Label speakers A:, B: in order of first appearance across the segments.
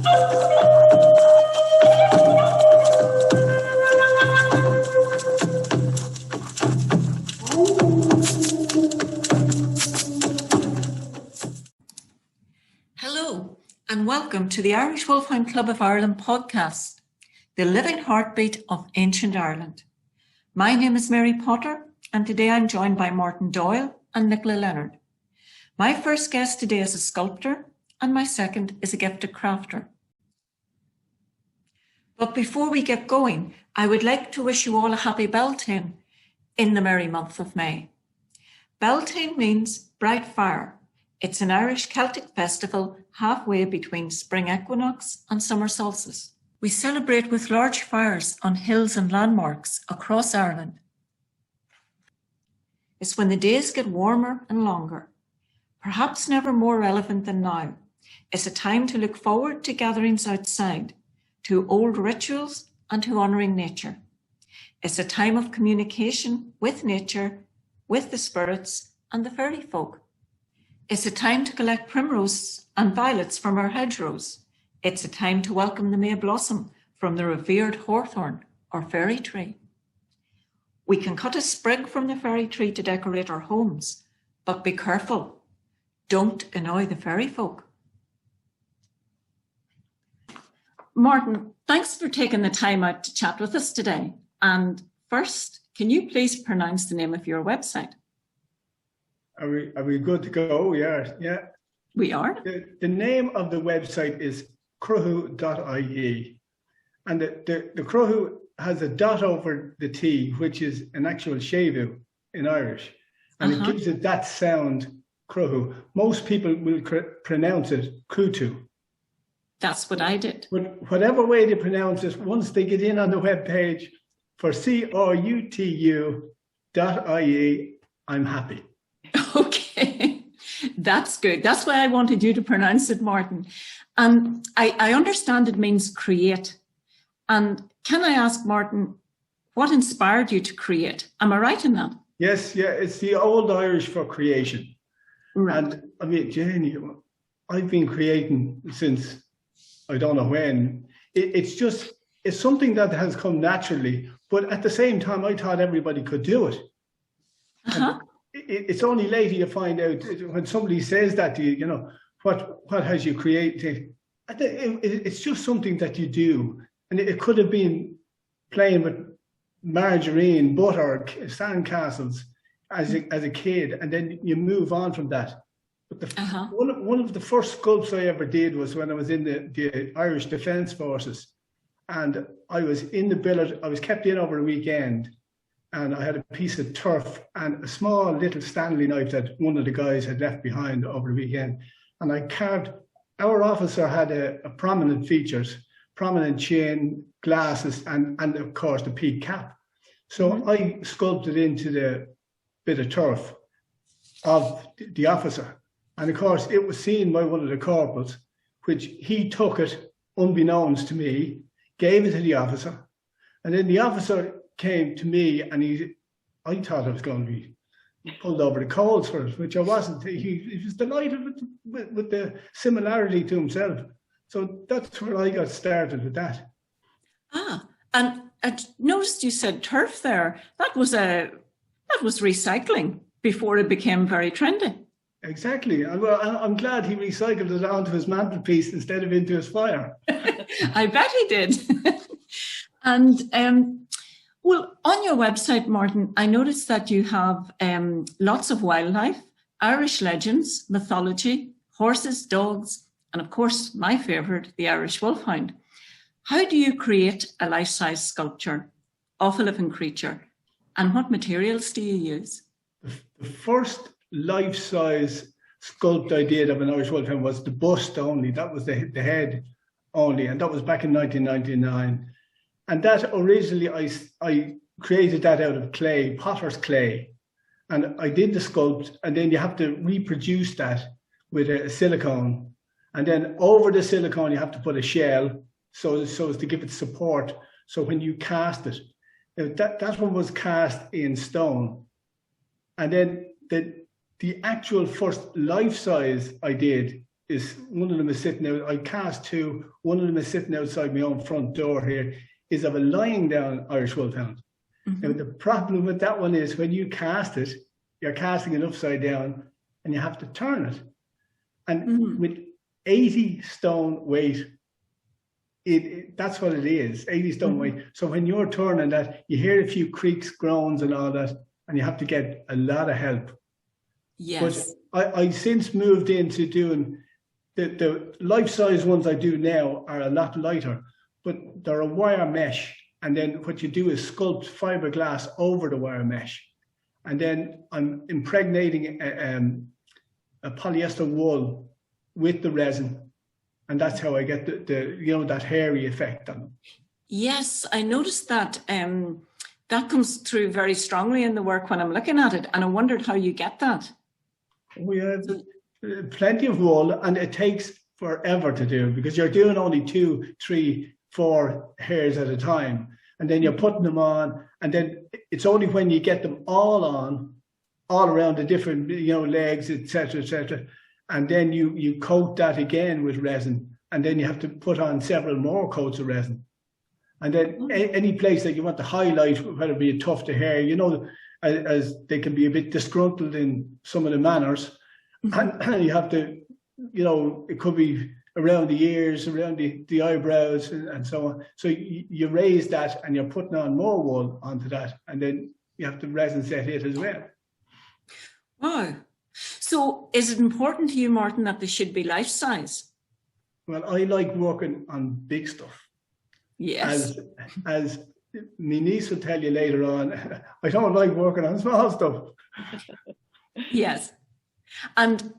A: Hello, and welcome to the Irish Wolfhound Club of Ireland podcast, the living heartbeat of ancient Ireland. My name is Mary Potter, and today I'm joined by Martin Doyle and Nicola Leonard. My first guest today is a sculptor, and my second is a gifted crafter. But before we get going, I would like to wish you all a happy Beltane in the merry month of May. Beltane means bright fire. It's an Irish Celtic festival halfway between spring equinox and summer solstice. We celebrate with large fires on hills and landmarks across Ireland. It's when the days get warmer and longer, perhaps never more relevant than now. It's a time to look forward to gatherings outside, to old rituals and to honouring nature. It's a time of communication with nature, with the spirits and the fairy folk. It's a time to collect primroses and violets from our hedgerows. It's a time to welcome the May blossom from the revered hawthorn or fairy tree. We can cut a sprig from the fairy tree to decorate our homes, but be careful. Don't annoy the fairy folk. Martin, thanks for taking the time out to chat with us today. And first, can you please pronounce the name of your website?
B: Are we good to go? Yeah.
A: We are.
B: The name of the website is cruhu.ie. And the cruhu has a dot over the T, which is an actual shavu in Irish. And it gives it that sound, cruhu. Most people will pronounce it crutu.
A: That's what I did.
B: But whatever way they pronounce it, once they get in on the webpage for crutu.ie, I'm happy.
A: Okay, that's good. That's why I wanted you to pronounce it, Martin. And I understand it means create. And can I ask, Martin, what inspired you to create? Am I right in that?
B: Yes, yeah, it's the old Irish for creation. Right. And I mean, Jenny, I've been creating since I don't know when. It's something that has come naturally, but at the same time, I thought everybody could do it. It's only later you find out when somebody says that to you, what has you created? It's just something that you do. And it could have been playing with margarine, butter, sandcastles as a kid, and then you move on from that. But one of the first sculpts I ever did was when I was in the Irish Defence Forces. And I was in the billet, I was kept in over a weekend. And I had a piece of turf and a small little Stanley knife that one of the guys had left behind over the weekend. And I carved, our officer had a prominent features, prominent chin, glasses, and of course the peak cap. So I sculpted into the bit of turf of the officer. And of course it was seen by one of the corporals, which he took it unbeknownst to me, gave it to the officer. And then the officer came to me and I thought I was going to be pulled over the coals for it, which I wasn't. He was delighted with the similarity to himself. So that's where I got started with that.
A: And I noticed you said turf there. That was recycling before it became very trendy.
B: Exactly. Well, I'm glad he recycled it onto his mantelpiece instead of into his fire.
A: I bet he did. And well, on your website, Martin, I noticed that you have lots of wildlife, Irish legends, mythology, horses, dogs, and of course, my favourite, the Irish Wolfhound. How do you create a life-size sculpture of a living creature, and what materials do you use?
B: The first life-size sculpt I did of an Irish Wolfhound was the bust only. That was the head only, and that was back in 1999. And that originally, I created that out of clay, potter's clay. And I did the sculpt, and then you have to reproduce that with a silicone. And then over the silicone, you have to put a shell so as to give it support. So when you cast it, that one was cast in stone. And then the actual first life size I did one of them is sitting out. I cast two. One of them is sitting outside my own front door here. Is of a lying down Irish Wolfhound.
A: Mm-hmm.
B: Now the problem with that one is when you cast it, you're casting it upside down, and you have to turn it. And with 80 stone weight, that's what it is. 80 stone weight. So when you're turning that, you hear a few creaks, groans, and all that, and you have to get a lot of help.
A: Yes.
B: But I since moved into doing the life-size ones I do now are a lot lighter, but they're a wire mesh. And then what you do is sculpt fiberglass over the wire mesh. And then I'm impregnating a polyester wool with the resin. And that's how I get the that hairy effect on them.
A: Yes, I noticed that. That comes through very strongly in the work when I'm looking at it. And I wondered how you get that.
B: We have plenty of wool, and it takes forever to do because you're doing only 2, 3, 4 hairs at a time. And then you're putting them on. And then it's only when you get them all on, all around the different legs, etc., and then you coat that again with resin, and then you have to put on several more coats of resin. And then any place that you want to highlight, whether it be a tuft of hair, as they can be a bit disgruntled in some of the manners, and you have to, it could be around the ears, around the eyebrows, and so on. So you raise that, and you're putting on more wool onto that, and then you have to resin set it as well.
A: Wow. So is it important to you, Martin, that they should be life size?
B: Well, I like working on big stuff.
A: Yes.
B: As my niece will tell you later on, I don't like working on small stuff.
A: Yes. And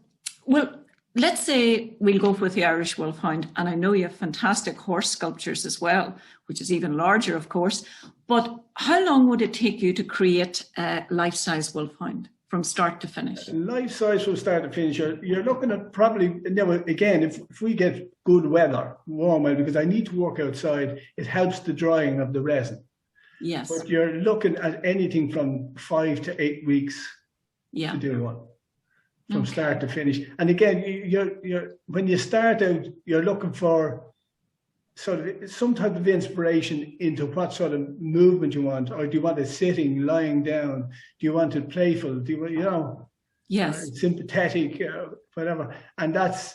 A: well, let's say we'll go with the Irish Wolfhound, and I know you have fantastic horse sculptures as well, which is even larger, of course. But how long would it take you to create a life-size Wolfhound from start to finish?
B: Life-size from start to finish, you're looking at probably, again, if we get good weather, warm weather, because I need to work outside, it helps the drying of the resin.
A: Yes.
B: But you're looking at anything from 5 to 8 weeks to do one. From start to finish. And again, you're when you start out, you're looking for sort of some type of inspiration into what sort of movement you want, or do you want it sitting, lying down? Do you want it playful? Do you
A: yes,
B: sympathetic, whatever? And that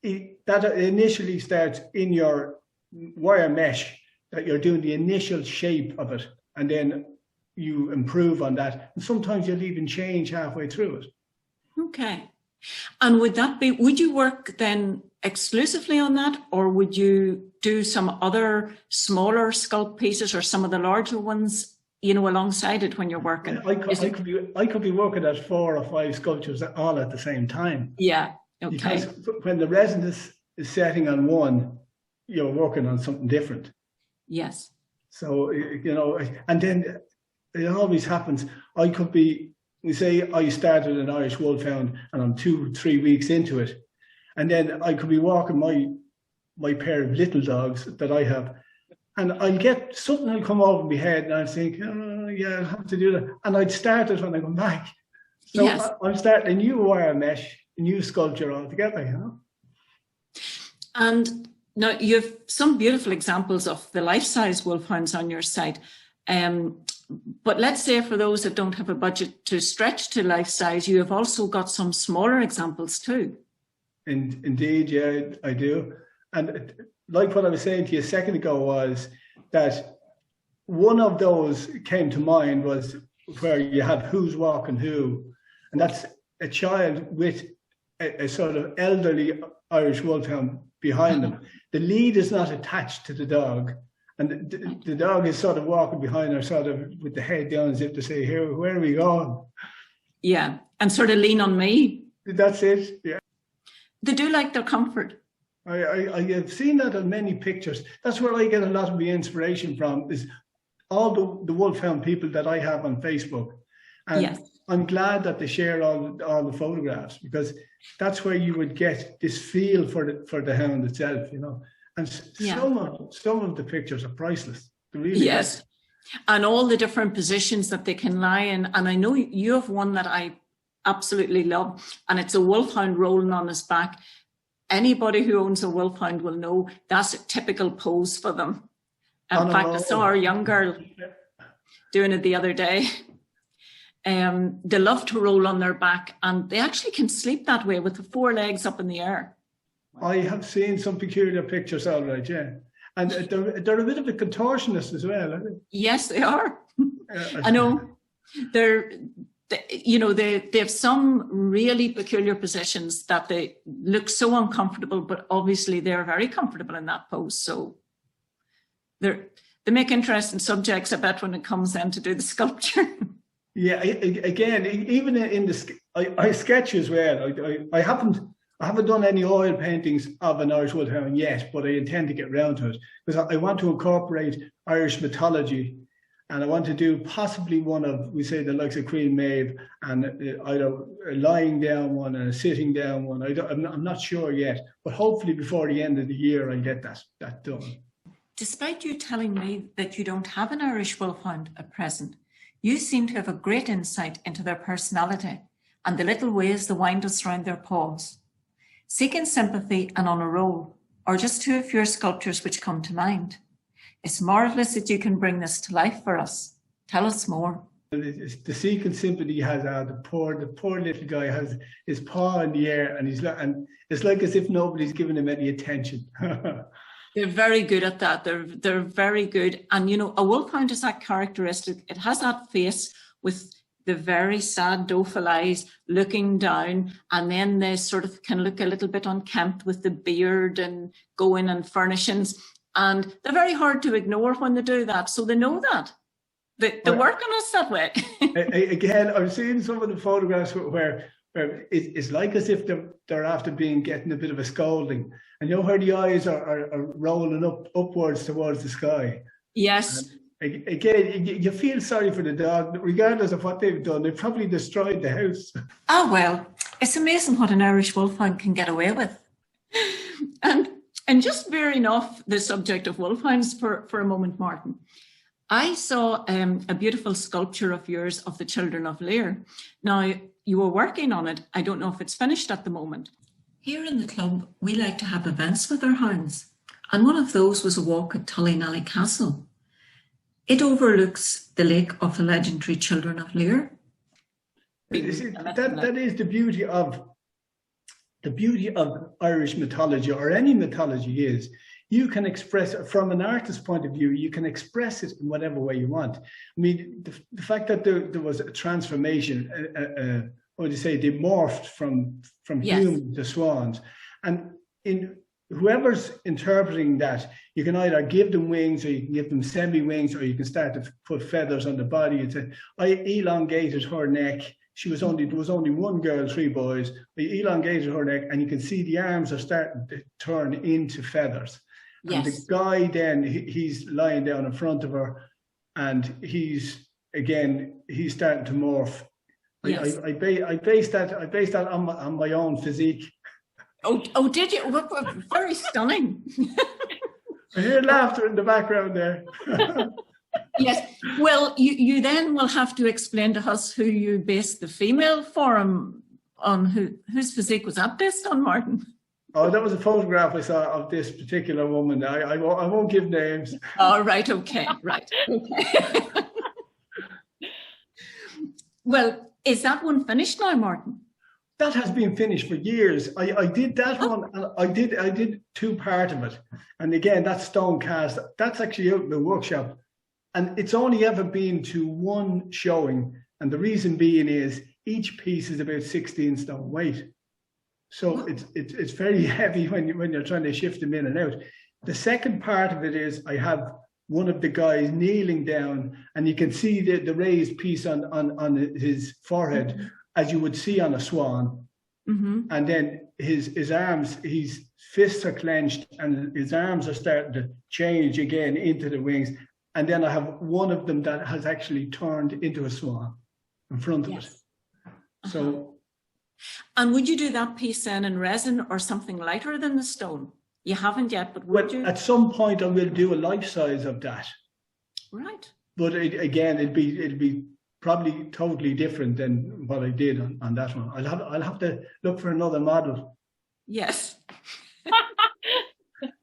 B: initially starts in your wire mesh, that you're doing the initial shape of it, and then you improve on that. And sometimes you'll even change halfway through it.
A: Okay. And would you work then exclusively on that, or would you do some other smaller sculpt pieces or some of the larger ones, alongside it when you're working?
B: I could be working at 4 or 5 sculptures all at the same time.
A: Yeah. Okay.
B: Because when the resin is setting on one, you're working on something different.
A: Yes.
B: So, and then it always happens. I could be, we say I started an Irish Wolfhound and I'm 2-3 weeks into it. And then I could be walking my pair of little dogs that I have, and I'll get something will come over my head and I'll think, oh, yeah, I'll have to do that. And I'd start it when I come back. So yes. I'm starting a new wire mesh, a new sculpture altogether,
A: And now you have some beautiful examples of the life-size Wolfhounds on your site. But let's say for those that don't have a budget to stretch to life size, you have also got some smaller examples too.
B: Indeed, yeah, I do. And like what I was saying to you a second ago was that one of those came to mind was where you have who's walking who. And that's a child with a sort of elderly Irish Wolfhound behind them. The lead is not attached to the dog. And the dog is sort of walking behind her, sort of with the head down as if to say, "Here, where are we going?"
A: Yeah, and sort of lean on me.
B: That's it, yeah.
A: They do like their comfort.
B: I have seen that in many pictures. That's where I get a lot of the inspiration from, is all the Wolfhound people that I have on Facebook. And yes. I'm glad that they share all the photographs, because that's where you would get this feel for the hound itself, And some of the pictures are priceless. They're really
A: yes. And all the different positions that they can lie in. And I know you have one that I absolutely love, and it's a Wolfhound rolling on his back. anybody who owns a wolfhound will know that's a typical pose for them. In fact, I saw our young girl doing it the other day. They love to roll on their back, and they actually can sleep that way with the 4 legs up in the air.
B: I have seen some peculiar pictures, all right, yeah. And they're a bit of a contortionist as well, aren't they?
A: Yes, they are. I know. They have some really peculiar positions that they look so uncomfortable, but obviously they're very comfortable in that pose. So they make interesting subjects, I bet, when it comes then to do the sculpture.
B: Yeah, again, even in the I sketch as well. I haven't done any oil paintings of an Irish Wolfhound yet, but I intend to get round to it because I want to incorporate Irish mythology, and I want to do possibly one of, we say, the likes of Queen Maeve, and either a lying down one and a sitting down one. I'm not sure yet, but hopefully before the end of the year I'll get that done.
A: Despite you telling me that you don't have an Irish Wolfhound at present, you seem to have a great insight into their personality and the little ways they wind us round their paws. Seeking sympathy and on a roll are just 2 of your sculptures which come to mind. It's marvellous that you can bring this to life for us. Tell us more.
B: The seeking sympathy has the poor little guy has his paw in the air, and it's like as if nobody's giving him any attention.
A: They're very good at that. They're very good. And, a wolfhound is that characteristic. It has that face with the very sad, doleful eyes looking down, and then they sort of can look a little bit unkempt with the beard and going and furnishings. And they're very hard to ignore when they do that. So they know that. They work on us that way.
B: Again, I've seen some of the photographs where it's like as if they're after getting a bit of a scolding. And where the eyes are rolling upwards towards the sky.
A: Yes.
B: And again, you feel sorry for the dog, regardless of what they've done. They've probably destroyed the house.
A: Oh, well, it's amazing what an Irish Wolfhound can get away with. And just veering off the subject of wolfhounds for a moment, Martin, I saw a beautiful sculpture of yours of the Children of Lear. Now, you were working on it. I don't know if it's finished at the moment. Here in the club, we like to have events with our hounds, and one of those was a walk at Tullynally Castle. It overlooks the lake of the legendary Children of Lear.
B: That is the beauty of Irish mythology, or any mythology is. You can express it from an artist's point of view. You can express it in whatever way you want. I mean, the fact that there was a transformation, what do you say? They morphed from
A: yes.
B: humans to swans, and in whoever's interpreting that, you can either give them wings, or you can give them semi-wings, or you can start to put feathers on the body. And say, I elongated her neck. There was only one girl, 3 boys. I elongated her neck, and you can see the arms are starting to turn into feathers. Yes. And the guy then, he's lying down in front of her, and he's starting to morph. Yes. I based that on my own physique.
A: Oh, did you? Very stunning.
B: I hear laughter in the background there.
A: Yes. Well, you then will have to explain to us who you based the female form on. Whose physique was that based on, Martin?
B: Oh, that was a photograph I saw of this particular woman. I won't give names.
A: Oh, right. Okay. Right. Okay. Well, is that one finished now, Martin?
B: That has been finished for years. I did that one. And I did 2 parts of it, and again, that's stone cast. That's actually out in the workshop, and it's only ever been to 1 showing. And the reason being is each piece is about 16 stone weight, so it's very heavy when you're trying to shift them in and out. The second part of it is I have one of the guys kneeling down, and you can see the raised piece on his forehead, as you would see on a swan. Mm-hmm. And then his arms, his fists are clenched, and his arms are starting to change again into the wings. And then I have one of them that has actually turned into a swan in front of it. Uh-huh. So.
A: And would you do that piece then in resin or something lighter than the stone? You haven't yet, but would you? At
B: some point I will do a life size of that.
A: Right.
B: But it'd be probably totally different than what I did on that one. I'll have to look for another model.
A: Yes.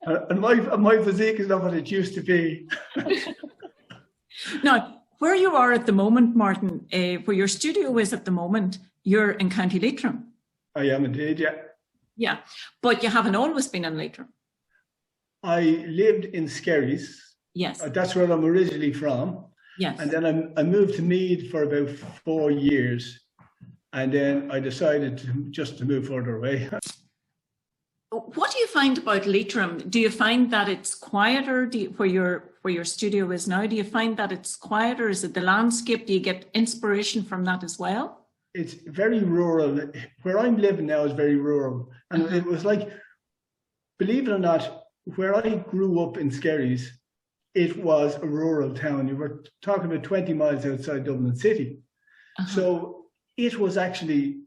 B: And my physique is not what it used to be.
A: Now, where you are at the moment, Martin, where your studio is at the moment, you're in County Leitrim.
B: I am indeed, yeah.
A: Yeah, but you haven't always been in Leitrim.
B: I lived in Skerries.
A: Yes.
B: That's where I'm originally from.
A: Yes.
B: And then I moved to Meath for about 4 years. And then I decided to move further away.
A: What do you find about Leitrim? Do you find that it's quieter where your studio is now? Do you find that it's quieter? Is it the landscape? Do you get inspiration from that as well?
B: It's very rural. Where I'm living now is very rural. And it was like, believe it or not, where I grew up in Skerries, it was a rural town. You were talking about 20 miles outside Dublin City. So it was actually,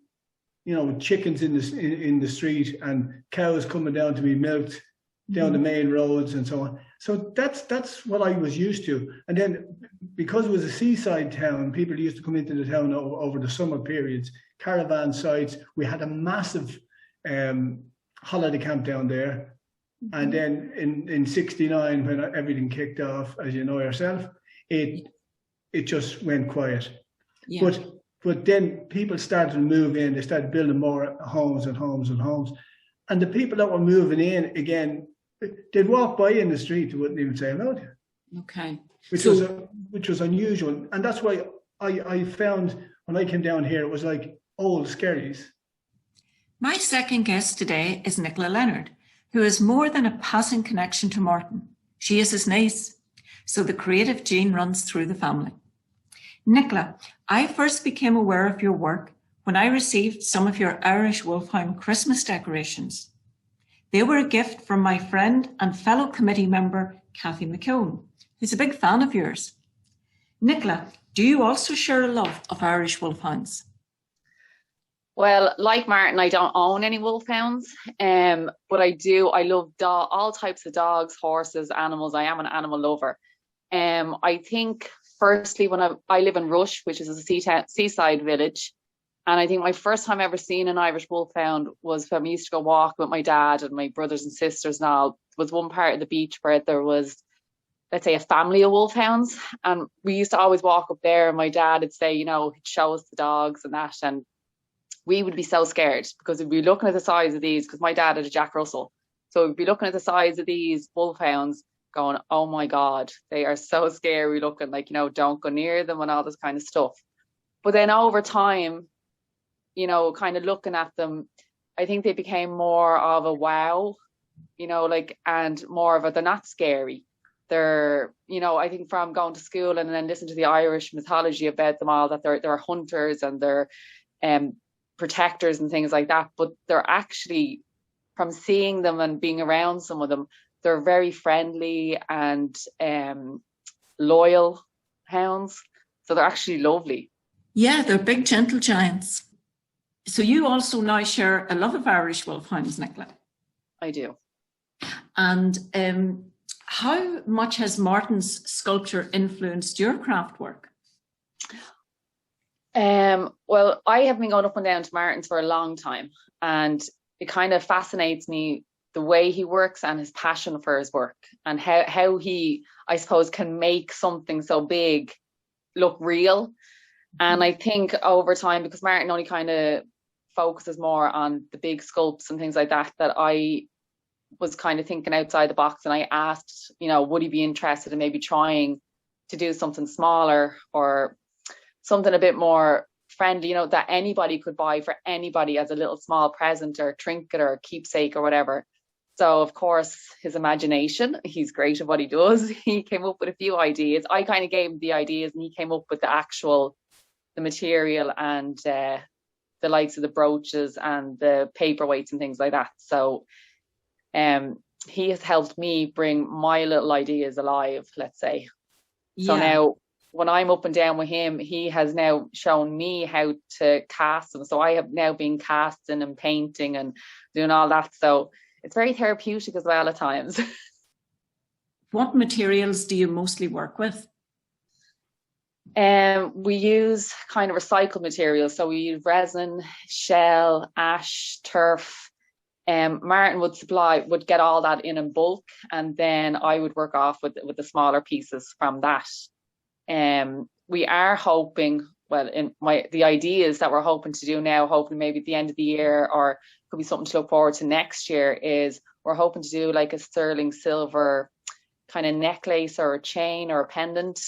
B: you know, chickens in the street and cows coming down to be milked down the main roads and so on. So that's what I was used to. And then because it was a seaside town, people used to come into the town over the summer periods, caravan sites. We had a massive holiday camp down there. And then in '69, when everything kicked off, as you know yourself, it just went quiet. Yeah. But then people started to move in. They started building more homes and homes and homes. And the people that were moving in, again, they'd walk by in the street. They wouldn't even say hello to you.
A: Okay.
B: Which was unusual. And that's why I found when I came down here, it was like old Skerries.
A: My second guest today is Nicola Leonard, who is more than a passing connection to Martin. She is his niece, so the creative gene runs through the family. Nicola, I first became aware of your work when I received some of your Irish Wolfhound Christmas decorations. They were a gift from my friend and fellow committee member, Kathy McKeown, who's a big fan of yours. Nicola, do you also share a love of Irish Wolfhounds?
C: Well, like Martin, I don't own any wolfhounds, but I do. I love all types of dogs, horses, animals. I am an animal lover. I think, firstly, when I live in Rush, which is a seaside village, and I think my first time ever seeing an Irish wolfhound was when we used to go walk with my dad and my brothers and sisters and all. There was one part of the beach where there was, let's say, a family of wolfhounds, and we used to always walk up there, and my dad would say, you know, he'd show us the dogs and that, and we would be so scared because we'd be looking at the size of these, because my dad had a Jack Russell. So we'd be looking at the size of these wolfhounds going, oh my God, they are so scary looking, like, you know, don't go near them and all this kind of stuff. But then over time, you know, kind of looking at them, I think they became more of a wow, you know, like, and more of a, they're not scary. They're, you know, I think from going to school and then listening to the Irish mythology about them all, that they're hunters and they're protectors and things like that, but they're actually, from seeing them and being around some of them, they're very friendly and loyal hounds. So they're actually lovely.
A: Yeah, they're big, gentle giants. So you also now share a love of Irish Wolfhounds, Nicola.
C: I do.
A: And how much has Martin's sculpture influenced your craft work?
C: Well, I have been going up and down to Martin's for a long time, and it kind of fascinates me the way he works and his passion for his work, and how he, I suppose, can make something so big look real. And I think over time, because Martin only kind of focuses more on the big sculpts and things like that, that I was kind of thinking outside the box, and I asked, you know, would he be interested in maybe trying to do something smaller or something a bit more friendly, you know, that anybody could buy for anybody as a little small present or trinket or keepsake or whatever. So, of course, his imagination, he's great at what he does. He came up with a few ideas. I kind of gave him the ideas, and he came up with the material and the likes of the brooches and the paperweights and things like that. So he has helped me bring my little ideas alive, let's say. Yeah. So now when I'm up and down with him, he has now shown me how to cast them. So I have now been casting and painting and doing all that. So it's very therapeutic as well at times.
A: What materials do you mostly work with?
C: We use kind of recycled materials. So we use resin, shell, ash, turf, Martin would get all that in bulk, and then I would work off with the smaller pieces from that. We are hoping, the ideas that we're hoping to do now, hopefully maybe at the end of the year, or could be something to look forward to next year, is we're hoping to do like a sterling silver kind of necklace or a chain or a pendant.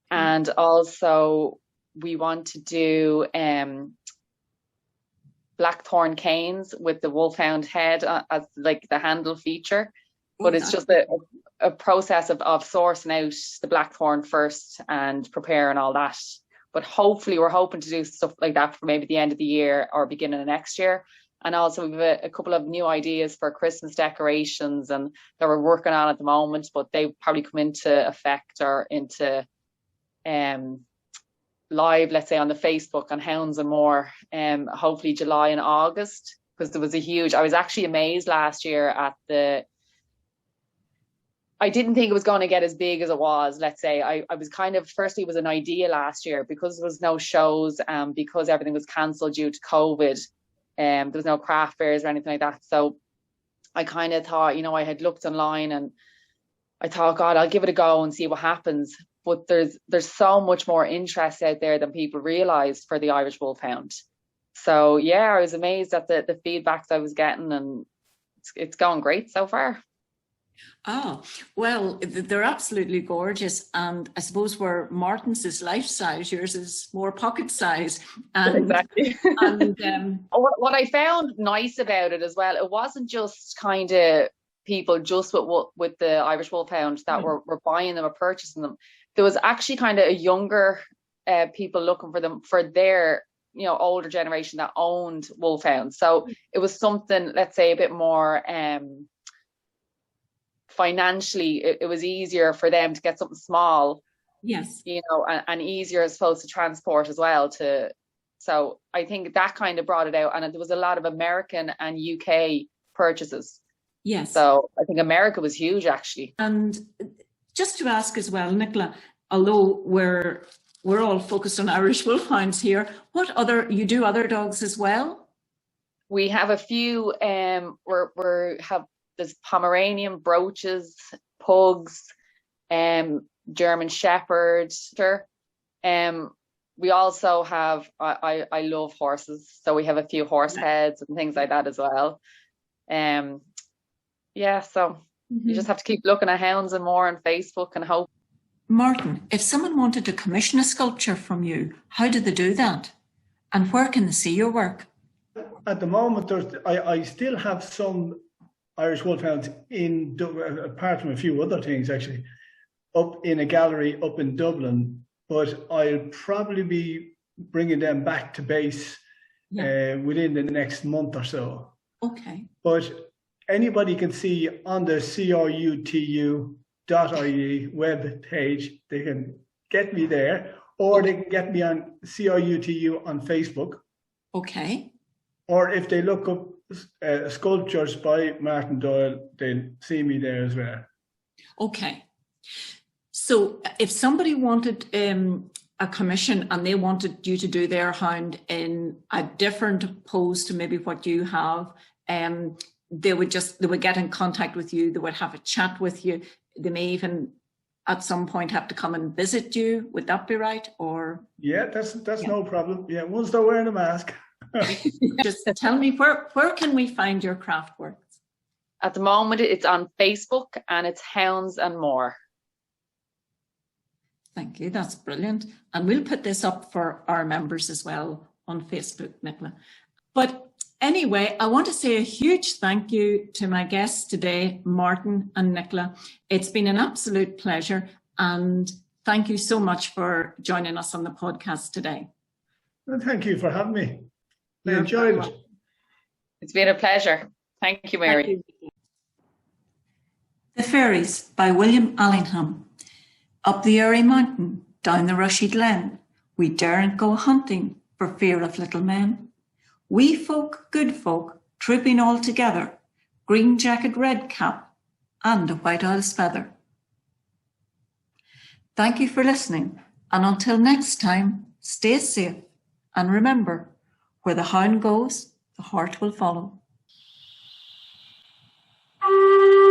C: And also we want to do blackthorn canes with the Wolfhound head as like the handle feature. But it's just a process of sourcing out the blackthorn first and preparing all that. But hopefully we're hoping to do stuff like that for maybe the end of the year or beginning of next year. And also we have a couple of new ideas for Christmas decorations and that we're working on at the moment, but they probably come into effect or into live, let's say, on the Facebook on Hounds and More, hopefully July and August, because there was I was actually amazed last year at I didn't think it was going to get as big as it was, let's say. I was firstly, it was an idea last year because there was no shows, because everything was cancelled due to COVID. There was no craft fairs or anything like that. So I kind of thought, I had looked online and I thought, God, I'll give it a go and see what happens. But there's so much more interest out there than people realised for the Irish Wolfhound. So yeah, I was amazed at the feedbacks I was getting, and it's going great so far.
A: Oh, well, they're absolutely gorgeous. And I suppose where Martin's is life size, yours is more pocket size. And,
C: exactly.
A: And
C: what I found nice about it as well, it wasn't just kind of people just with the Irish Wolfhound that were buying them or purchasing them. There was actually kind of a younger people looking for them for their older generation that owned Wolfhounds. So it was something, let's say, a bit more financially, it was easier for them to get something small,
A: yes,
C: and easier, I suppose, to transport as well. So I think that kind of brought it out, and there was a lot of American and UK purchases.
A: Yes.
C: So I think America was huge, actually.
A: And just to ask as well, Nicola, although we're all focused on Irish Wolfhounds here, you do other dogs as well?
C: We have a few. There's Pomeranian, brooches, pugs, German Shepherd. We also have, I love horses, so we have a few horse heads and things like that as well. So you just have to keep looking at Hounds and More on Facebook and hope.
A: Martin, if someone wanted to commission a sculpture from you, how do they do that? And where can they see your work?
B: At the moment, I still have some Irish Wolfhounds apart from a few other things, actually, up in a gallery up in Dublin. But I'll probably be bringing them back to base within the next month or so.
A: Okay.
B: But anybody can see on the CRUTU.ie web page, they can get me there, or they can get me on CRUTU on Facebook.
A: Okay.
B: Or if they look up sculptures by Martin Doyle, they'll see me there as well.
A: Okay. So if somebody wanted a commission and they wanted you to do their hound in a different pose to maybe what you have, they would get in contact with you, they would have a chat with you, they may even at some point have to come and visit you. Would that be right? Or
B: that's no problem. Yeah, once they're wearing a mask.
A: Just tell me, where can we find your craft works?
C: At the moment, it's on Facebook and it's Hounds and More.
A: Thank you, that's brilliant. And we'll put this up for our members as well on Facebook, Nicola. But anyway, I want to say a huge thank you to my guests today, Martin and Nicola. It's been an absolute pleasure, and thank you so much for joining us on the podcast today.
B: Well, thank you for having me. I enjoyed it.
C: It's been a pleasure. Thank you, Mary.
A: Thank you. The Fairies by William Allingham. Up the airy mountain, down the rushy glen, we daren't go hunting for fear of little men. We folk, good folk, trooping all together, green jacket, red cap, and a white owl's feather. Thank you for listening, and until next time, stay safe, and remember, where the hound goes, the heart will follow. you.